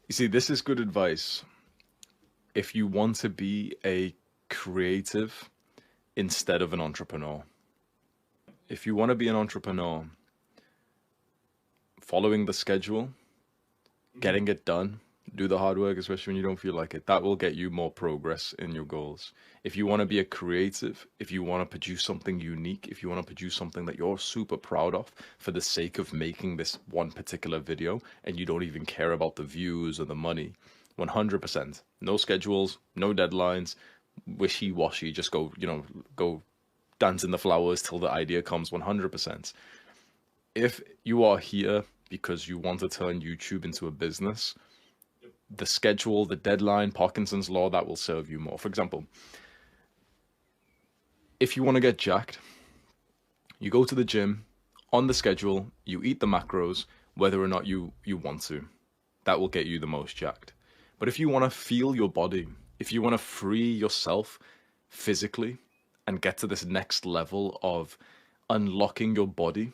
You see, this is good advice if you want to be a creative instead of an entrepreneur. If you want to be an entrepreneur, following the schedule, getting it done, do the hard work, especially when you don't feel like it, that will get you more progress in your goals. If you want to be a creative, if you want to produce something unique, if you want to produce something that you're super proud of for the sake of making this one particular video and you don't even care about the views or the money, 100%. No schedules, no deadlines, wishy-washy, just go, go dance in the flowers till the idea comes. 100%. If you are here because you want to turn YouTube into a business, the schedule, the deadline, Parkinson's law, that will serve you more. For example, if you want to get jacked, you go to the gym on the schedule, you eat the macros, whether or not you want to. That will get you the most jacked. But if you want to feel your body, if you want to free yourself physically and get to this next level of unlocking your body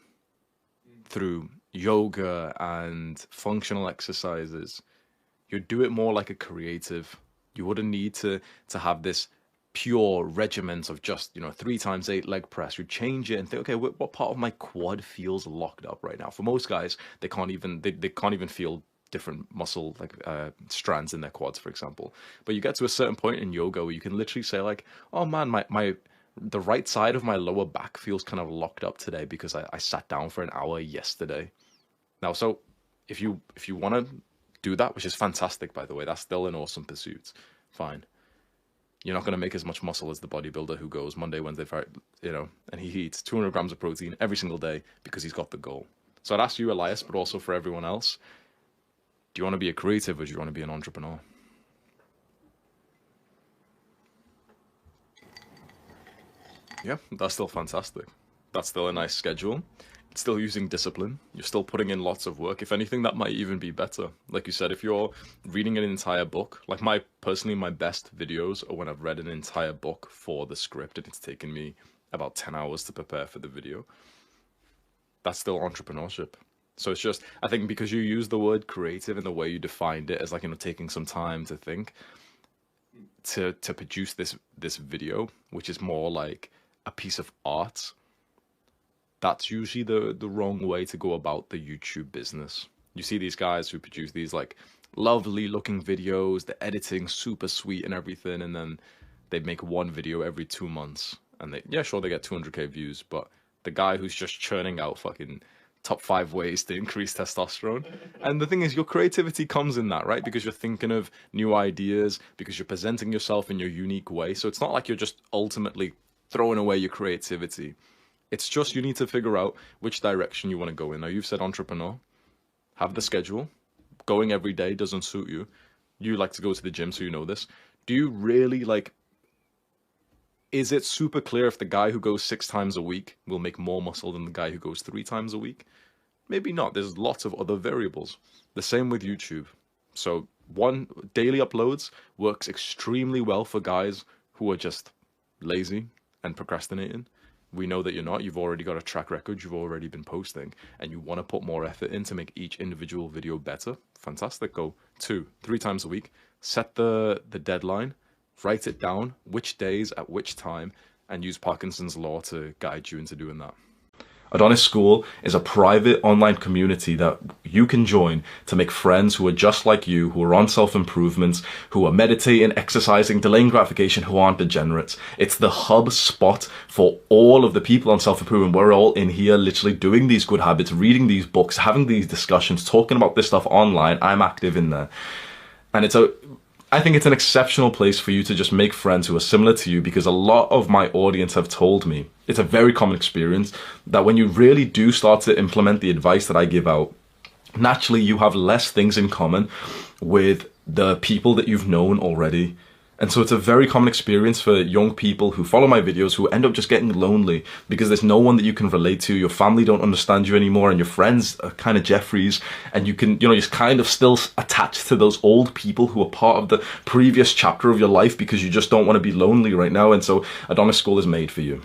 through yoga and functional exercises, you'd do it more like a creative. You wouldn't need to have this pure regiment of just 3 times 8 leg press. You change it and think, okay, what part of my quad feels locked up right now? For most guys, they can't even feel different muscle strands in their quads, for example. But you get to a certain point in yoga where you can literally say like, oh man, the right side of my lower back feels kind of locked up today because I sat down for an hour yesterday. Now, so if you want to do that, which is fantastic, by the way, that's still an awesome pursuit. Fine. You're not going to make as much muscle as the bodybuilder who goes Monday, Wednesday, Friday, and he eats 200 grams of protein every single day because he's got the goal. So I'd ask you, Elias, but also for everyone else, do you want to be a creative or do you want to be an entrepreneur? Yeah, that's still fantastic. That's still a nice schedule. It's still using discipline. You're still putting in lots of work. If anything, that might even be better. Like you said, if you're reading an entire book, like personally, my best videos are when I've read an entire book for the script and it's taken me about 10 hours to prepare for the video. That's still entrepreneurship. So it's just, I think because you use the word creative in the way you defined it as like, taking some time to think, to produce this video, which is more like a piece of art, that's usually the wrong way to go about the YouTube business. You see these guys who produce these like lovely looking videos, the editing super sweet and everything, and then they make one video every 2 months, and they get 200k views, but the guy who's just churning out fucking top 5 ways to increase testosterone. And the thing is, your creativity comes in that, right? Because you're thinking of new ideas, because you're presenting yourself in your unique way. So it's not like you're just ultimately throwing away your creativity. It's just you need to figure out which direction you want to go in. Now, you've said entrepreneur, have the schedule. Going every day doesn't suit you. You like to go to the gym, so you know this. Do you really is it super clear if the guy who goes 6 times a week will make more muscle than the guy who goes 3 times a week? Maybe not. There's lots of other variables. The same with YouTube. So daily uploads works extremely well for guys who are just lazy and procrastinating. We know that you're not. You've already got a track record. You've already been posting and you want to put more effort in to make each individual video better. Fantastic. Go 2, 3 times a week. Set the deadline. Write it down, which days at which time, and use Parkinson's law to guide you into doing that. Adonis School is a private online community that you can join to make friends who are just like you, who are on self-improvement, who are meditating, exercising, delaying gratification, who aren't degenerates. It's the hub spot for all of the people on self-improvement. We're all in here literally doing these good habits, reading these books, having these discussions, talking about this stuff online. I'm active in there. And I think it's an exceptional place for you to just make friends who are similar to you, because a lot of my audience have told me, it's a very common experience, that when you really do start to implement the advice that I give out, naturally you have less things in common with the people that you've known already. And so it's a very common experience for young people who follow my videos who end up just getting lonely because there's no one that you can relate to. Your family don't understand you anymore, and your friends are kind of Jeffries, and you can, you're kind of still attached to those old people who are part of the previous chapter of your life because you just don't want to be lonely right now. And so Adonis School is made for you.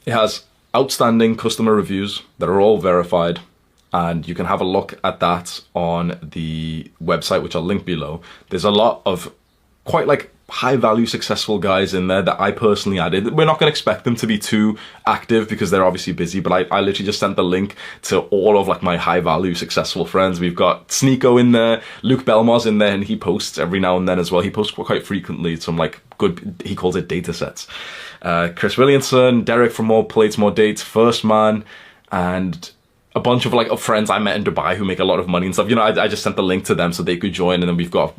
It has outstanding customer reviews that are all verified. and you can have a look at that on the website, which I'll link below. There's a lot of quite like high value successful guys in there that I personally added. We're not going to expect them to be too active because they're obviously busy, but I literally just sent the link to all of like my high value successful friends. We've got Sneeko in there, Luke Belmar's in there, and he posts every now and then as well. He posts quite frequently some like good, he calls it data sets. Chris Williamson, Derek from More Plates, More Dates, First Man, and a bunch of like friends I met in Dubai who make a lot of money and stuff. You know, I just sent the link to them so they could join, and then we've got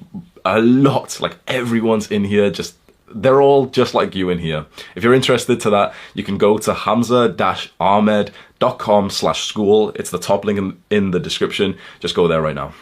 a lot, like everyone's in here, just they're all just like you in here. If you're interested to that, you can go to hamza-ahmed.com/school. It's the top link in the description. Just go there right now.